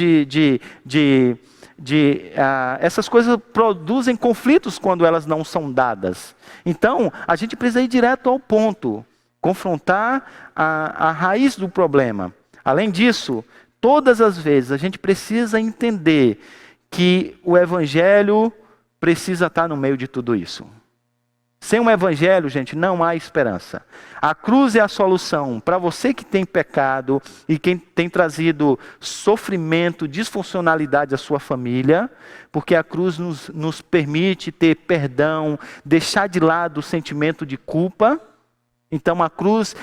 essas coisas produzem conflitos quando elas não são dadas. Então, a gente precisa ir direto ao ponto, confrontar a raiz do problema. Além disso, todas as vezes a gente precisa entender que o Evangelho precisa estar no meio de tudo isso. Sem um evangelho, gente, não há esperança. A cruz é a solução para você que tem pecado e quem tem trazido sofrimento, disfuncionalidade à sua família, porque a cruz nos permite ter perdão, deixar de lado o sentimento de culpa. Então a cruz,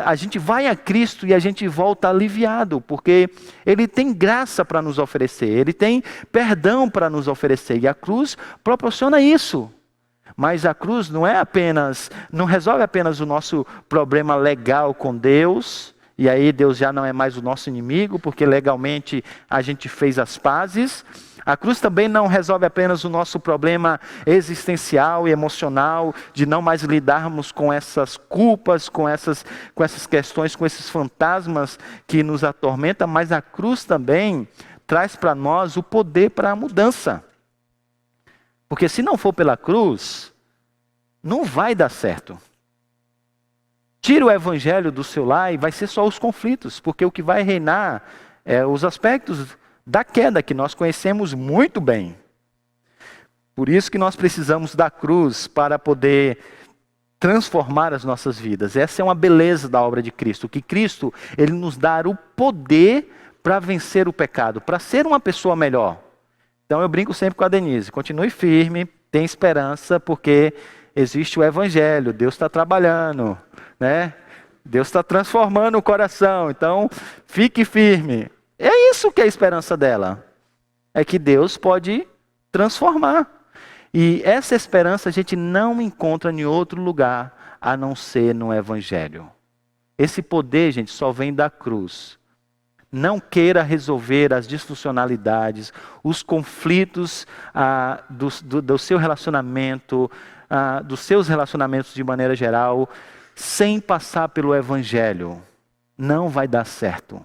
a gente vai a Cristo e a gente volta aliviado, porque Ele tem graça para nos oferecer, Ele tem perdão para nos oferecer, e a cruz proporciona isso. Mas a cruz não resolve apenas o nosso problema legal com Deus, e aí Deus já não é mais o nosso inimigo, porque legalmente a gente fez as pazes. A cruz também não resolve apenas o nosso problema existencial e emocional, de não mais lidarmos com essas culpas, com essas questões, com esses fantasmas que nos atormentam, mas a cruz também traz para nós o poder para a mudança. Porque se não for pela cruz, não vai dar certo. Tira o evangelho do seu lar e vai ser só os conflitos, porque o que vai reinar é os aspectos da queda que nós conhecemos muito bem. Por isso que nós precisamos da cruz para poder transformar as nossas vidas. Essa é uma beleza da obra de Cristo, que Cristo, Ele nos dá o poder para vencer o pecado, para ser uma pessoa melhor. Então eu brinco sempre com a Denise, continue firme, tem esperança, porque existe o Evangelho, Deus está trabalhando, né? Deus está transformando o coração, então fique firme. É isso que é a esperança dela, é que Deus pode transformar. E essa esperança a gente não encontra em outro lugar, a não ser no Evangelho. Esse poder, gente, só vem da cruz. Não queira resolver as disfuncionalidades, os conflitos do seu relacionamento, dos seus relacionamentos de maneira geral, sem passar pelo Evangelho. Não vai dar certo.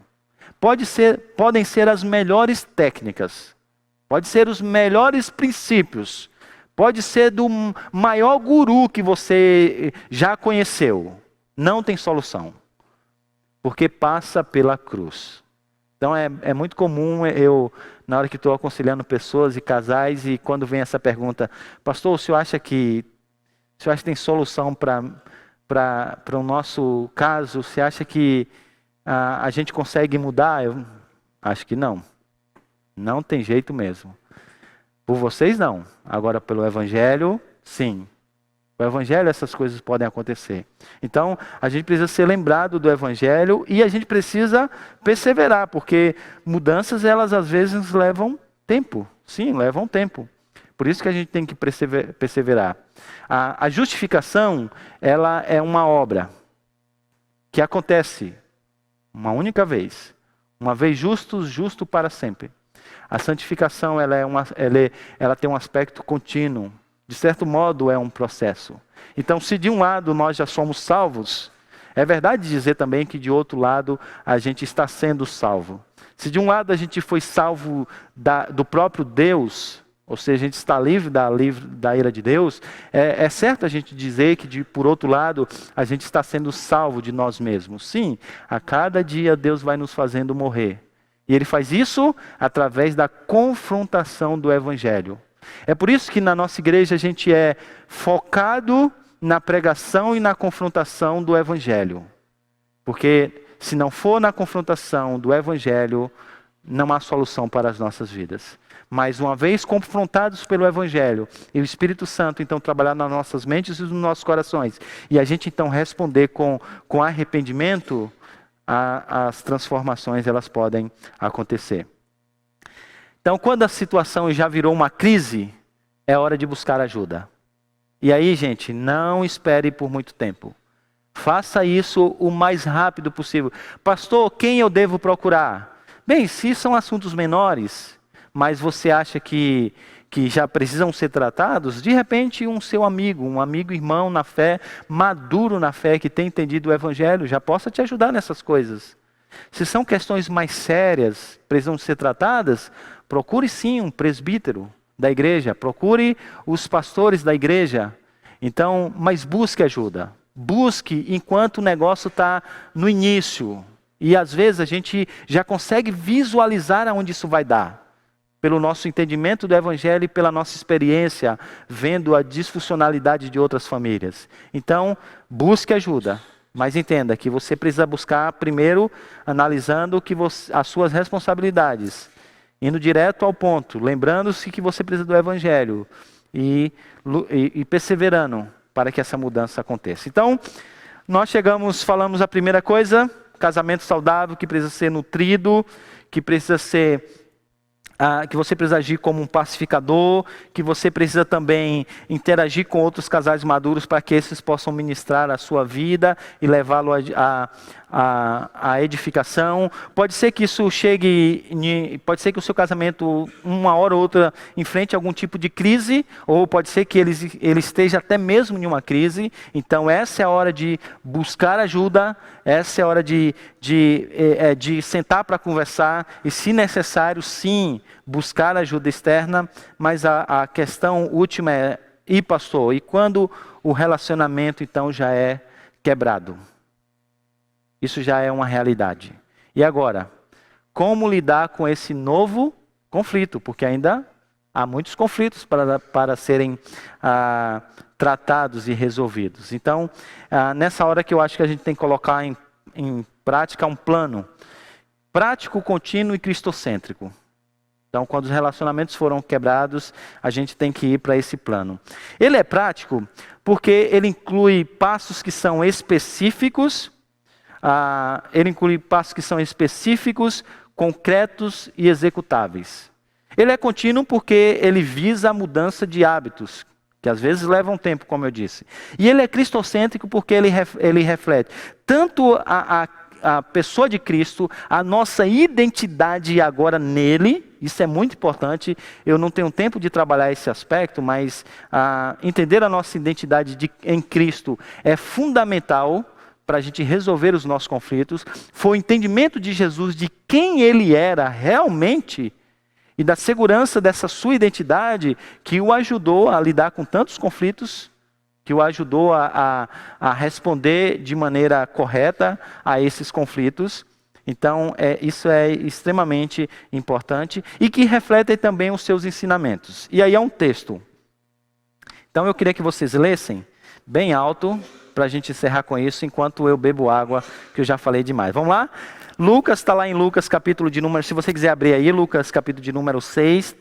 Podem ser as melhores técnicas, pode ser os melhores princípios, pode ser do maior guru que você já conheceu. Não tem solução, porque passa pela cruz. Então é muito comum na hora que estou aconselhando pessoas e casais, e quando vem essa pergunta, pastor, o senhor acha que tem solução para o nosso caso? Você acha que a gente consegue mudar? Eu acho que não. Não tem jeito mesmo. Por vocês não. Agora pelo Evangelho, sim. O Evangelho, essas coisas podem acontecer. Então, a gente precisa ser lembrado do Evangelho e a gente precisa perseverar, porque mudanças, elas às vezes levam tempo. Sim, levam tempo. Por isso que a gente tem que perseverar. A justificação, ela é uma obra que acontece uma única vez. Uma vez justo para sempre. A santificação, ela tem um aspecto contínuo. De certo modo, é um processo. Então, se de um lado nós já somos salvos, é verdade dizer também que de outro lado a gente está sendo salvo. Se de um lado a gente foi salvo do próprio Deus, ou seja, a gente está livre da ira de Deus, é certo a gente dizer que, por outro lado, a gente está sendo salvo de nós mesmos. Sim, a cada dia Deus vai nos fazendo morrer. E Ele faz isso através da confrontação do Evangelho. É por isso que na nossa igreja a gente é focado na pregação e na confrontação do Evangelho. Porque se não for na confrontação do Evangelho, não há solução para as nossas vidas. Mas uma vez confrontados pelo Evangelho, e o Espírito Santo então trabalhar nas nossas mentes e nos nossos corações, e a gente então responder com arrependimento, as transformações elas podem acontecer. Então, quando a situação já virou uma crise, é hora de buscar ajuda. E aí, gente, não espere por muito tempo. Faça isso o mais rápido possível. Pastor, quem eu devo procurar? Bem, se são assuntos menores, mas você acha que já precisam ser tratados, de repente um seu amigo, irmão na fé, maduro na fé, que tem entendido o Evangelho, já possa te ajudar nessas coisas. Se são questões mais sérias, precisam ser tratadas, procure sim um presbítero da igreja, procure os pastores da igreja. Então, mas busque ajuda. Busque enquanto o negócio está no início. E às vezes a gente já consegue visualizar aonde isso vai dar. Pelo nosso entendimento do Evangelho e pela nossa experiência, vendo a disfuncionalidade de outras famílias. Então, busque ajuda. Mas entenda que você precisa buscar primeiro analisando as suas responsabilidades. Indo direto ao ponto. Lembrando-se que você precisa do Evangelho. E perseverando para que essa mudança aconteça. Então, nós falamos a primeira coisa, casamento saudável, que precisa ser nutrido, que você precisa agir como um pacificador, que você precisa também interagir com outros casais maduros para que esses possam ministrar a sua vida e levá-lo à edificação. Pode ser que isso pode ser que o seu casamento, uma hora ou outra, enfrente algum tipo de crise, ou pode ser que ele esteja até mesmo em uma crise. Então essa é a hora de buscar ajuda, essa é a hora de sentar para conversar e, se necessário, sim, buscar ajuda externa. Mas a questão última é, pastor, e quando o relacionamento então já é quebrado? Isso já é uma realidade. E agora, como lidar com esse novo conflito? Porque ainda há muitos conflitos para serem tratados e resolvidos. Então, nessa hora que eu acho que a gente tem que colocar em prática um plano prático, contínuo e cristocêntrico. Então, quando os relacionamentos foram quebrados, a gente tem que ir para esse plano. Ele é prático porque ele inclui passos que são específicos, concretos e executáveis. Ele é contínuo porque ele visa a mudança de hábitos, que às vezes levam tempo, como eu disse. E ele é cristocêntrico porque ele reflete tanto a pessoa de Cristo, a nossa identidade agora nele. Isso é muito importante. Eu não tenho tempo de trabalhar esse aspecto, mas entender a nossa identidade em Cristo é fundamental para a gente resolver os nossos conflitos. Foi o entendimento de Jesus de quem ele era realmente e da segurança dessa sua identidade que o ajudou a lidar com tantos conflitos, que o ajudou a responder de maneira correta a esses conflitos. Então, isso é extremamente importante e que reflete também os seus ensinamentos. E aí é um texto. Então, eu queria que vocês lessem bem alto, para a gente encerrar com isso, enquanto eu bebo água, que eu já falei demais. Vamos lá? Lucas, está lá em Lucas, capítulo de número, se você quiser abrir aí, Lucas, capítulo de número 6,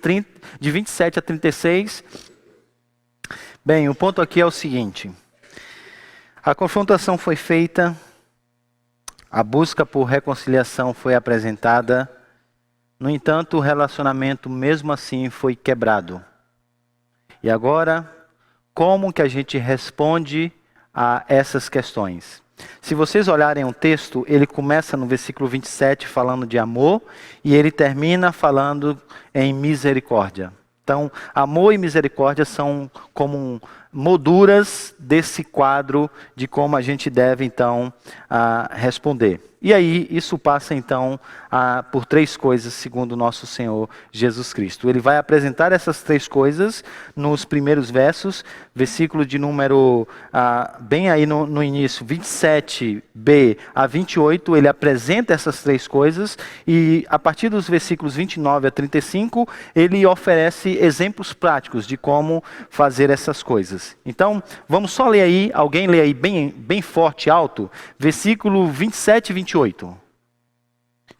de 27 a 36. Bem, o ponto aqui é o seguinte. A confrontação foi feita, a busca por reconciliação foi apresentada, no entanto, o relacionamento mesmo assim foi quebrado. E agora, como que a gente responde a essas questões? Se vocês olharem o texto, ele começa no versículo 27 falando de amor e ele termina falando em misericórdia. Então, amor e misericórdia são como molduras desse quadro de como a gente deve então responder. E aí, isso passa então por três coisas, segundo o nosso Senhor Jesus Cristo. Ele vai apresentar essas três coisas nos primeiros versos, versículo de número, bem aí no início, 27b a 28, ele apresenta essas três coisas, e a partir dos versículos 29 a 35, ele oferece exemplos práticos de como fazer essas coisas. Então, vamos só ler aí, alguém lê aí bem forte, alto, versículo 27 e 28.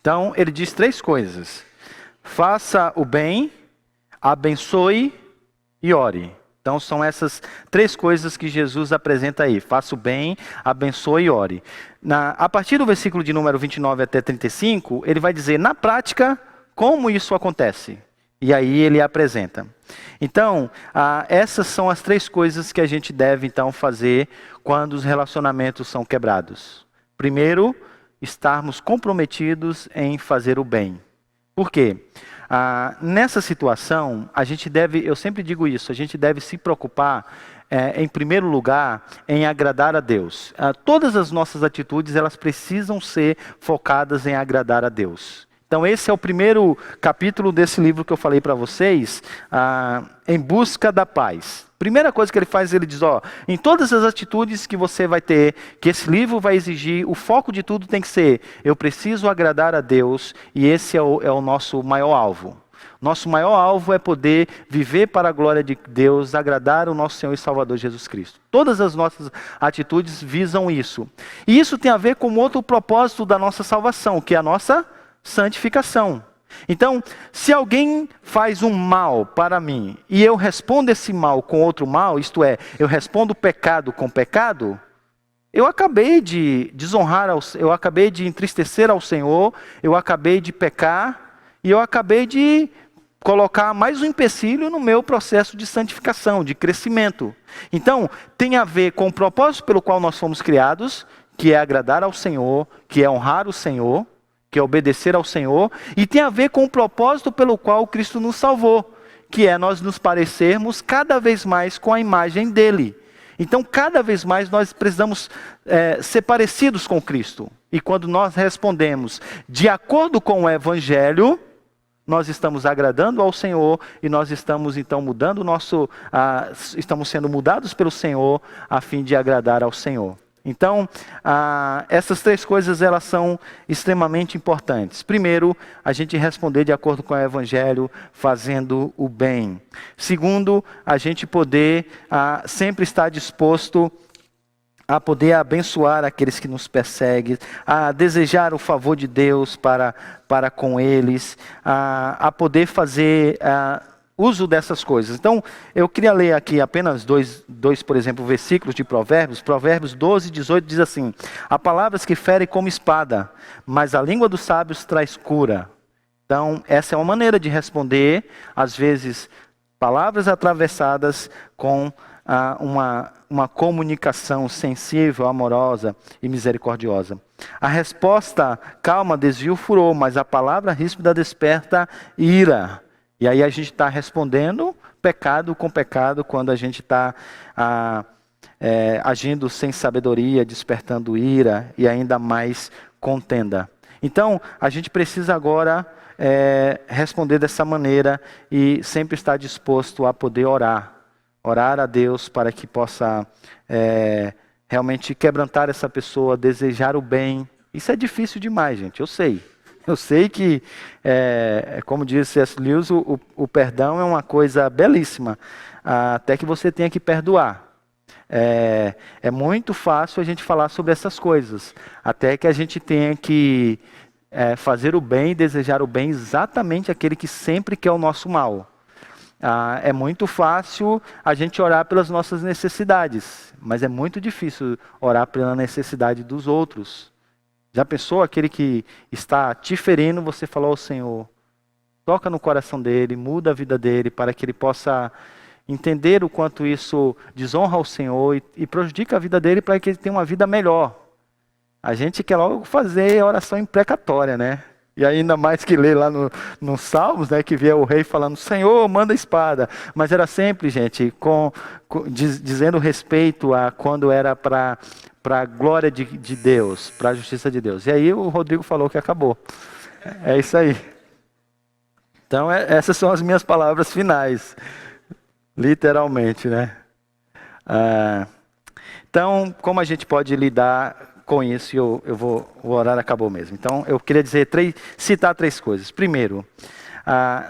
Então, ele diz três coisas: faça o bem, abençoe e ore. Então, são essas três coisas que Jesus apresenta aí: faça o bem, abençoe e ore. A partir do versículo de número 29 até 35, ele vai dizer, na prática, como isso acontece. E aí ele apresenta. Então, essas são as três coisas que a gente deve, então, fazer quando os relacionamentos são quebrados. Primeiro, estarmos comprometidos em fazer o bem. Por quê? Nessa situação, a gente deve, eu sempre digo isso, a gente deve se preocupar, em primeiro lugar, em agradar a Deus. Todas as nossas atitudes, elas precisam ser focadas em agradar a Deus. Então esse é o primeiro capítulo desse livro que eu falei para vocês, Em Busca da Paz. Primeira coisa que ele faz, ele diz, em todas as atitudes que você vai ter, que esse livro vai exigir, o foco de tudo tem que ser, eu preciso agradar a Deus, e esse é o nosso maior alvo. Nosso maior alvo é poder viver para a glória de Deus, agradar o nosso Senhor e Salvador Jesus Cristo. Todas as nossas atitudes visam isso. E isso tem a ver com outro propósito da nossa salvação, que é a nossa santificação. Então, se alguém faz um mal para mim e eu respondo esse mal com outro mal, isto é, eu respondo pecado com pecado, eu acabei de desonrar, eu acabei de entristecer ao Senhor, eu acabei de pecar e eu acabei de colocar mais um empecilho no meu processo de santificação, de crescimento. Então, tem a ver com o propósito pelo qual nós fomos criados, que é agradar ao Senhor, que é honrar o Senhor, que é obedecer ao Senhor, e tem a ver com o propósito pelo qual Cristo nos salvou, que é nós nos parecermos cada vez mais com a imagem dele. Então, cada vez mais nós precisamos ser parecidos com Cristo. E quando nós respondemos de acordo com o Evangelho, nós estamos agradando ao Senhor e nós estamos então mudando estamos sendo mudados pelo Senhor a fim de agradar ao Senhor. Então, essas três coisas, elas são extremamente importantes. Primeiro, a gente responder de acordo com o Evangelho, fazendo o bem. Segundo, a gente poder sempre estar disposto a poder abençoar aqueles que nos perseguem, a desejar o favor de Deus para com eles, a poder fazer uso dessas coisas. Então, eu queria ler aqui apenas dois, por exemplo, versículos de Provérbios. Provérbios 12, 18 diz assim: há palavras que ferem como espada, mas a língua dos sábios traz cura. Então, essa é uma maneira de responder, às vezes, palavras atravessadas com uma comunicação sensível, amorosa e misericordiosa. A resposta calma desvia o furor, mas a palavra ríspida desperta ira. E aí a gente está respondendo pecado com pecado quando a gente está agindo sem sabedoria, despertando ira e ainda mais contenda. Então, a gente precisa agora responder dessa maneira e sempre estar disposto a poder orar. Orar a Deus para que possa realmente quebrantar essa pessoa, desejar o bem. Isso é difícil demais, gente, eu sei. Eu sei que, como disse C.S. Lewis, o perdão é uma coisa belíssima, até que você tenha que perdoar. É muito fácil a gente falar sobre essas coisas, até que a gente tenha que fazer o bem e desejar o bem exatamente aquele que sempre quer o nosso mal. É muito fácil a gente orar pelas nossas necessidades, mas é muito difícil orar pela necessidade dos outros. Já pensou aquele que está te ferindo, você falou ao Senhor, toca no coração dele, muda a vida dele, para que ele possa entender o quanto isso desonra ao Senhor e prejudica a vida dele para que ele tenha uma vida melhor. A gente quer logo fazer oração imprecatória, né? E ainda mais que lê lá no Salmos, né, que via o rei falando, Senhor, manda a espada. Mas era sempre, gente, dizendo respeito a quando era para a glória de Deus, para a justiça de Deus. E aí o Rodrigo falou que acabou. É isso aí. Então, essas são as minhas palavras finais. Literalmente, né? Então, como a gente pode lidar com isso? O horário acabou mesmo. Então, eu queria citar três coisas. Primeiro,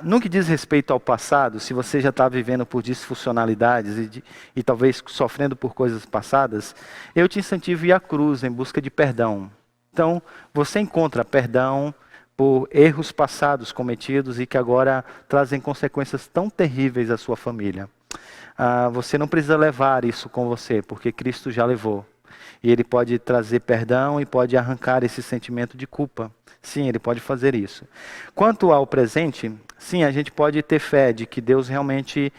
no que diz respeito ao passado, se você já está vivendo por disfuncionalidades e talvez sofrendo por coisas passadas, eu te incentivo a ir à cruz em busca de perdão. Então, você encontra perdão por erros passados cometidos e que agora trazem consequências tão terríveis à sua família. Você não precisa levar isso com você, porque Cristo já levou. E Ele pode trazer perdão e pode arrancar esse sentimento de culpa. Sim, Ele pode fazer isso. Quanto ao presente, sim, a gente pode ter fé de que Deus realmente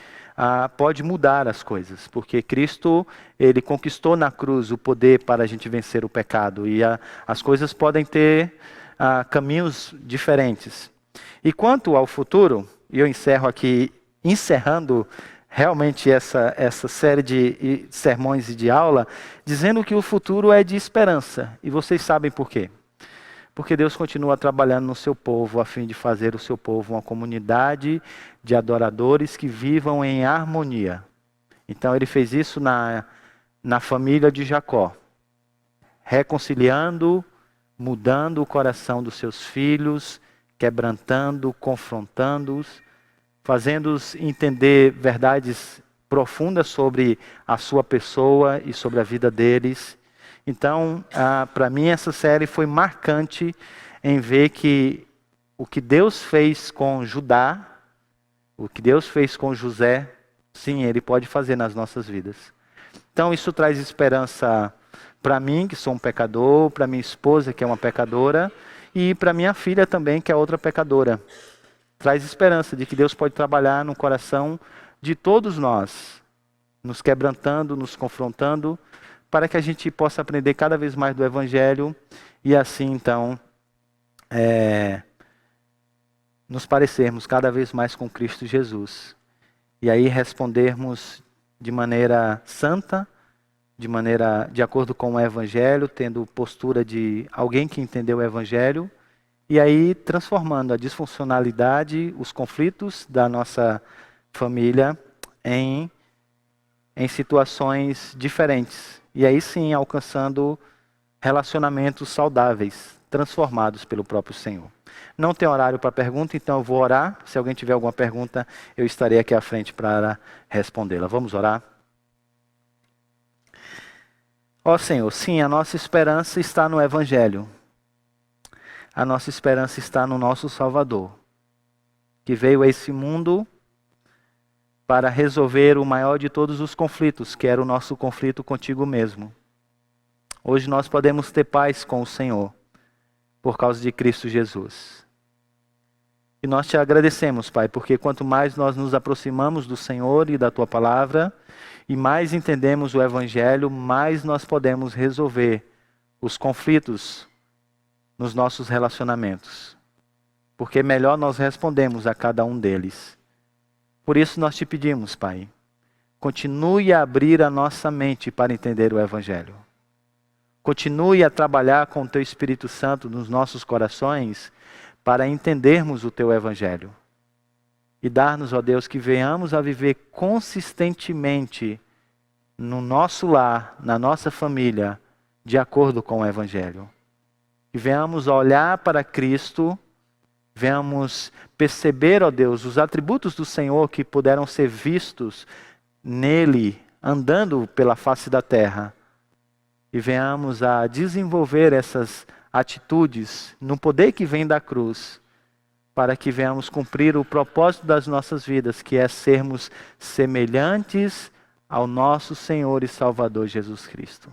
pode mudar as coisas. Porque Cristo, Ele conquistou na cruz o poder para a gente vencer o pecado. E as coisas podem ter caminhos diferentes. E quanto ao futuro, e eu encerro aqui, encerrando realmente essa série de sermões e de aula, dizendo que o futuro é de esperança. E vocês sabem por quê? Porque Deus continua trabalhando no seu povo, a fim de fazer o seu povo uma comunidade de adoradores que vivam em harmonia. Então Ele fez isso na família de Jacó, reconciliando, mudando o coração dos seus filhos, quebrantando, confrontando-os, fazendo-os entender verdades profundas sobre a sua pessoa e sobre a vida deles. Então, para mim, essa série foi marcante em ver que o que Deus fez com Judá, o que Deus fez com José, sim, Ele pode fazer nas nossas vidas. Então, isso traz esperança para mim, que sou um pecador, para minha esposa, que é uma pecadora, e para minha filha também, que é outra pecadora. Traz esperança de que Deus pode trabalhar no coração de todos nós, nos quebrantando, nos confrontando, para que a gente possa aprender cada vez mais do Evangelho e assim, então, nos parecermos cada vez mais com Cristo Jesus. E aí respondermos de maneira santa, de acordo com o Evangelho, tendo postura de alguém que entendeu o Evangelho, e aí transformando a disfuncionalidade, os conflitos da nossa família em situações diferentes. E aí sim alcançando relacionamentos saudáveis, transformados pelo próprio Senhor. Não tem horário para pergunta, então eu vou orar. Se alguém tiver alguma pergunta, eu estarei aqui à frente para respondê-la. Vamos orar? Ó Senhor, sim, a nossa esperança está no Evangelho. A nossa esperança está no nosso Salvador, que veio a esse mundo para resolver o maior de todos os conflitos, que era o nosso conflito contigo mesmo. Hoje nós podemos ter paz com o Senhor, por causa de Cristo Jesus. E nós te agradecemos, Pai, porque quanto mais nós nos aproximamos do Senhor e da Tua Palavra, e mais entendemos o Evangelho, mais nós podemos resolver os conflitos nos nossos relacionamentos. Porque melhor nós respondemos a cada um deles. Por isso nós te pedimos, Pai, continue a abrir a nossa mente para entender o Evangelho. Continue a trabalhar com o Teu Espírito Santo nos nossos corações para entendermos o Teu Evangelho. E dar-nos, ó Deus, que venhamos a viver consistentemente no nosso lar, na nossa família, de acordo com o Evangelho. Que venhamos a olhar para Cristo, venhamos perceber, ó Deus, os atributos do Senhor que puderam ser vistos nele, andando pela face da terra. E venhamos a desenvolver essas atitudes no poder que vem da cruz, para que venhamos cumprir o propósito das nossas vidas, que é sermos semelhantes ao nosso Senhor e Salvador Jesus Cristo.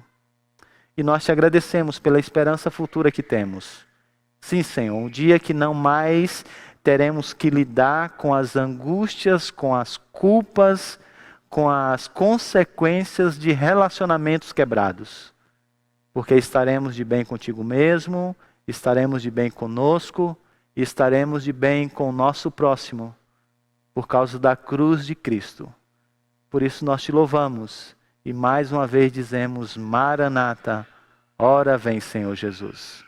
E nós te agradecemos pela esperança futura que temos. Sim, Senhor, um dia que não mais teremos que lidar com as angústias, com as culpas, com as consequências de relacionamentos quebrados. Porque estaremos de bem contigo mesmo, estaremos de bem conosco e estaremos de bem com o nosso próximo por causa da cruz de Cristo. Por isso nós te louvamos e mais uma vez dizemos: Maranata, ora vem, Senhor Jesus.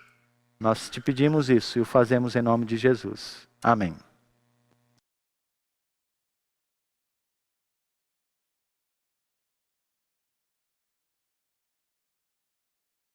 Nós te pedimos isso e o fazemos em nome de Jesus. Amém.